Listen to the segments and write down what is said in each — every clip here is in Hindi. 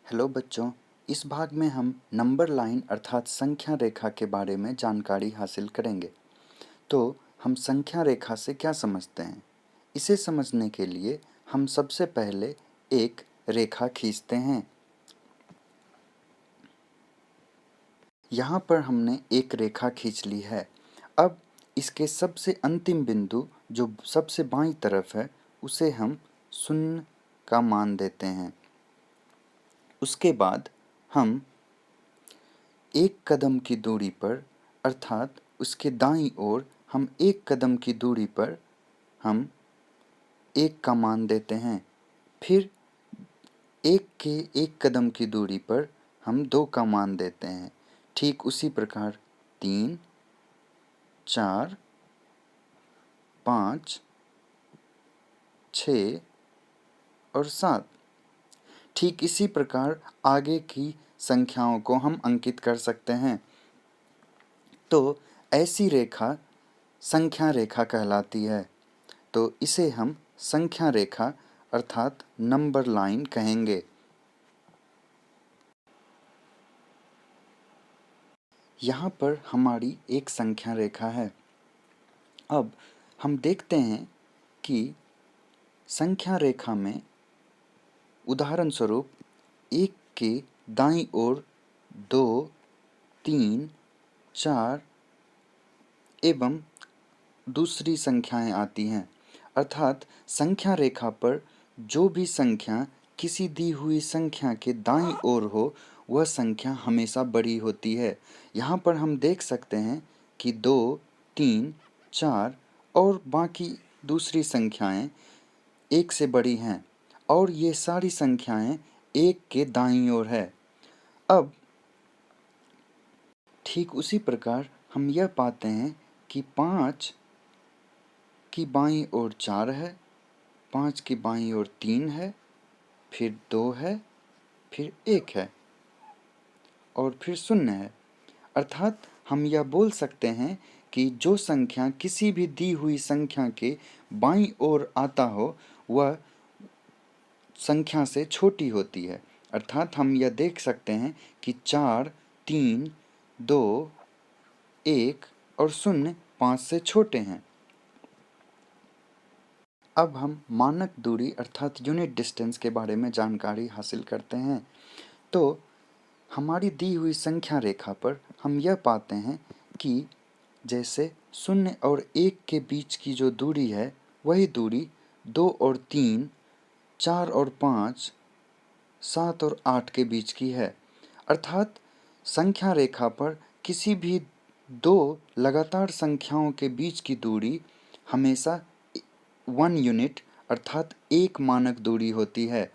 हेलो बच्चों। इस भाग में हम नंबर लाइन अर्थात संख्या रेखा के बारे में जानकारी हासिल करेंगे। तो हम संख्या रेखा से क्या समझते हैं? इसे समझने के लिए हम सबसे पहले एक रेखा खींचते हैं। यहाँ पर हमने एक रेखा खींच ली है। अब इसके सबसे अंतिम बिंदु जो सबसे बाईं तरफ है उसे हम शून्य का मान देते हैं। उसके बाद हम एक कदम की दूरी पर अर्थात उसके दाईं ओर हम एक कदम की दूरी पर हम एक का मान देते हैं। फिर एक के एक कदम की दूरी पर हम दो का मान देते हैं। ठीक उसी प्रकार 3, 4, 5, 6 और 7। ठीक इसी प्रकार आगे की संख्याओं को हम अंकित कर सकते हैं। तो ऐसी रेखा संख्या रेखा कहलाती है। तो इसे हम संख्या रेखा अर्थात नंबर लाइन कहेंगे। यहाँ पर हमारी एक संख्या रेखा है। अब हम देखते हैं कि संख्या रेखा में उदाहरण स्वरूप एक के दाईं ओर 2, 3, 4 एवं दूसरी संख्याएं आती हैं। अर्थात संख्या रेखा पर जो भी संख्या किसी दी हुई संख्या के दाईं ओर हो वह संख्या हमेशा बड़ी होती है। यहाँ पर हम देख सकते हैं कि 2, 3, 4 और बाकी दूसरी संख्याएं एक से बड़ी हैं और ये सारी संख्याएं एक के दाईं ओर है। अब ठीक उसी प्रकार हम यह पाते हैं कि 5 की बाईं ओर 4 है, 5 की बाईं ओर 3 है, फिर 2 है, फिर 1 है और फिर 0 है। अर्थात हम यह बोल सकते हैं कि जो संख्या किसी भी दी हुई संख्या के बाईं ओर आता हो वह संख्या से छोटी होती है। अर्थात हम यह देख सकते हैं कि 4, 3, 2, 1 और 0 5 से छोटे हैं। अब हम मानक दूरी अर्थात यूनिट डिस्टेंस के बारे में जानकारी हासिल करते हैं। तो हमारी दी हुई संख्या रेखा पर हम यह पाते हैं कि जैसे 0 और 1 के बीच की जो दूरी है वही दूरी 2 और 3, 4 और 5, 7 और 8 के बीच की है। अर्थात संख्या रेखा पर किसी भी दो लगातार संख्याओं के बीच की दूरी हमेशा 1 यूनिट अर्थात एक मानक दूरी होती है।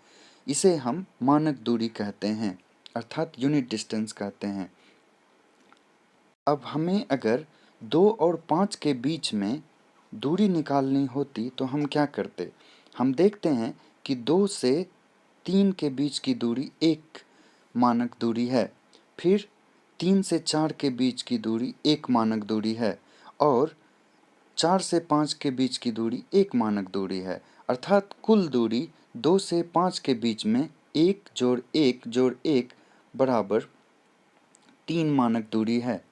इसे हम मानक दूरी कहते हैं अर्थात यूनिट डिस्टेंस कहते हैं। अब हमें अगर 2 और 5 के बीच में दूरी निकालनी होती तो हम क्या करते? हम देखते हैं कि 2 से 3 के बीच की दूरी एक मानक दूरी है, फिर 3 से 4 के बीच की दूरी एक मानक दूरी है और 4 से 5 के बीच की दूरी एक मानक दूरी है। अर्थात कुल दूरी 2 से 5 के बीच में 1 जोड़ 1 जोड़ 1 बराबर 3 मानक दूरी है।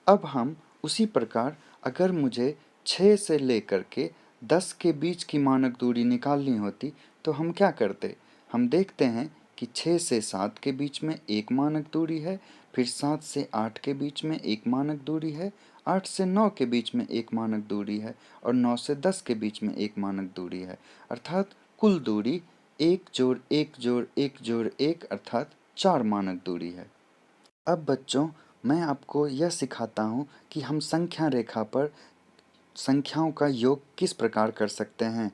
अब हम उसी प्रकार अगर मुझे 6 से लेकर के 10 के बीच की मानक दूरी निकालनी होती तो हम क्या करते? हम देखते हैं कि 6 से 7 के बीच में एक मानक दूरी है, फिर 7 से 8 के बीच में एक मानक दूरी है, 8 से 9 के बीच में एक मानक दूरी है और 9 से 10 के बीच में एक मानक दूरी है। अर्थात कुल दूरी 1 जोड़ 1 जोड़ 1 जोड़ 1 अर्थात 4 मानक दूरी है। अब बच्चों मैं आपको यह सिखाता हूँ कि हम संख्या रेखा पर संख्याओं का योग किस प्रकार कर सकते हैं।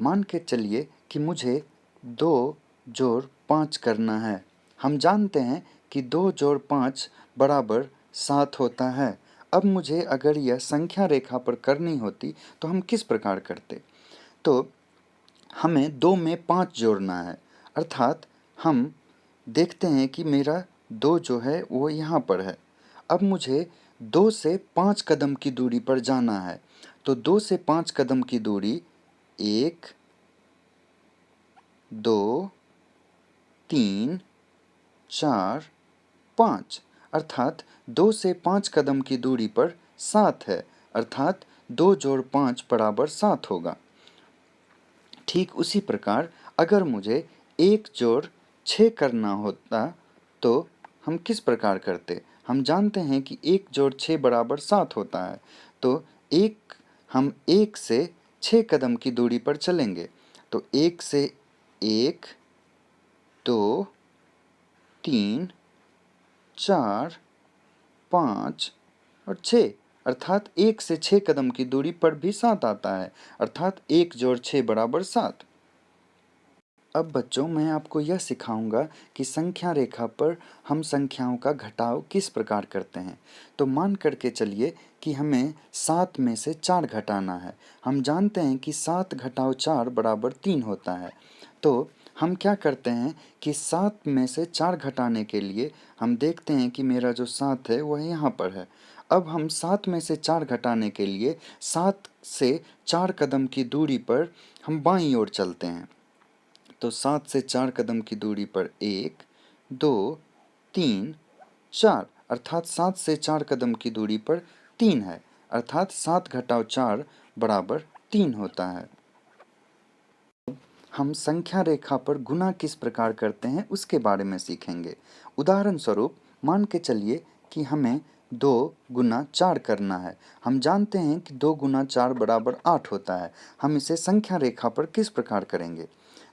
मान के चलिए कि मुझे 2 जोड़ 5 करना है। हम जानते हैं कि 2 जोड़ 5 बराबर 7 होता है। अब मुझे अगर यह संख्या रेखा पर करनी होती तो हम किस प्रकार करते? तो हमें 2 में 5 जोड़ना है। अर्थात हम देखते हैं कि मेरा 2 जो है वो यहाँ पर है। अब मुझे 2 से 5 कदम की दूरी पर जाना है। तो 2 से 5 कदम की दूरी 1, 2, 3, 4, 5 अर्थात 2 से 5 कदम की दूरी पर 7 है, अर्थात 2 जोड़ 5 बराबर 7 होगा। ठीक उसी प्रकार अगर मुझे 1 जोड़ 6 करना होता तो हम किस प्रकार करते? हम जानते हैं कि 1 जोड़ 6 बराबर 7 होता है, तो हम 1 से 6 कदम की दूरी पर चलेंगे। तो 1 से 1, 2, 3, 4, 5 और 6 अर्थात 1 से 6 कदम की दूरी पर भी 7 आता है, अर्थात 1 जोड़ 6 बराबर 7। अब बच्चों मैं आपको यह सिखाऊंगा कि संख्या रेखा पर हम संख्याओं का घटाव किस प्रकार करते हैं। तो मान करके चलिए कि हमें 7 में से 4 घटाना है। हम जानते हैं कि 7 घटाव 4 बराबर 3 होता है। तो हम क्या करते हैं कि 7 में से 4 घटाने के लिए हम देखते हैं कि मेरा जो 7 है वह यहाँ पर है। अब हम 7 में से 4 घटाने के लिए 7 से 4 कदम की दूरी पर हम बाईं ओर चलते हैं। तो 7 से 4 कदम की दूरी पर 1, 2, 3, 4 अर्थात 7 से 4 कदम की दूरी पर 3 है, अर्थात 7 घटाव 4 बराबर 3 होता है। हम संख्या रेखा पर गुणा किस प्रकार करते हैं उसके बारे में सीखेंगे। उदाहरण स्वरूप मान के चलिए कि हमें 2 गुना 4 करना है। हम जानते हैं कि 2 गुना 4 बराबर 8 होता है। हम इसे संख्या रेखा पर किस प्रकार करेंगे?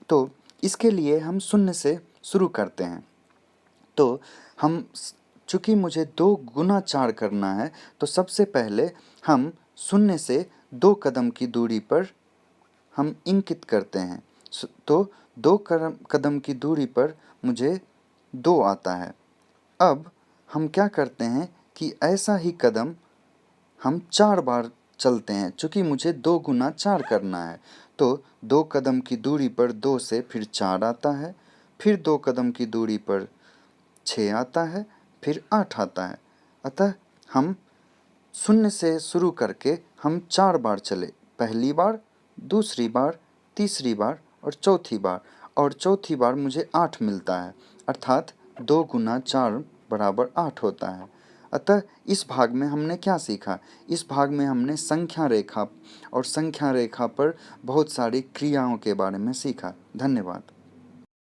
तो इसके लिए हम शून्य से शुरू करते हैं। तो हम चूँकि मुझे 2 गुना 4 करना है, तो सबसे पहले हम शून्य से 2 कदम की दूरी पर हम इंकित करते हैं। तो 2 कदम की दूरी पर मुझे 2 आता है। अब हम क्या करते हैं कि ऐसा ही कदम हम 4 बार चलते हैं, चूँकि मुझे 2 गुना 4 करना है। तो 2 कदम की दूरी पर 2 से फिर 4 आता है, फिर 2 कदम की दूरी पर 6 आता है, फिर 8 आता है। अतः हम शून्य से शुरू करके हम 4 बार चले, पहली बार, दूसरी बार, तीसरी बार और चौथी बार मुझे 8 मिलता है, अर्थात 2 गुना 4 बराबर 8 होता है। अतः इस भाग में हमने क्या सीखा? इस भाग में हमने संख्या रेखा और संख्या रेखा पर बहुत सारी क्रियाओं के बारे में सीखा। धन्यवाद।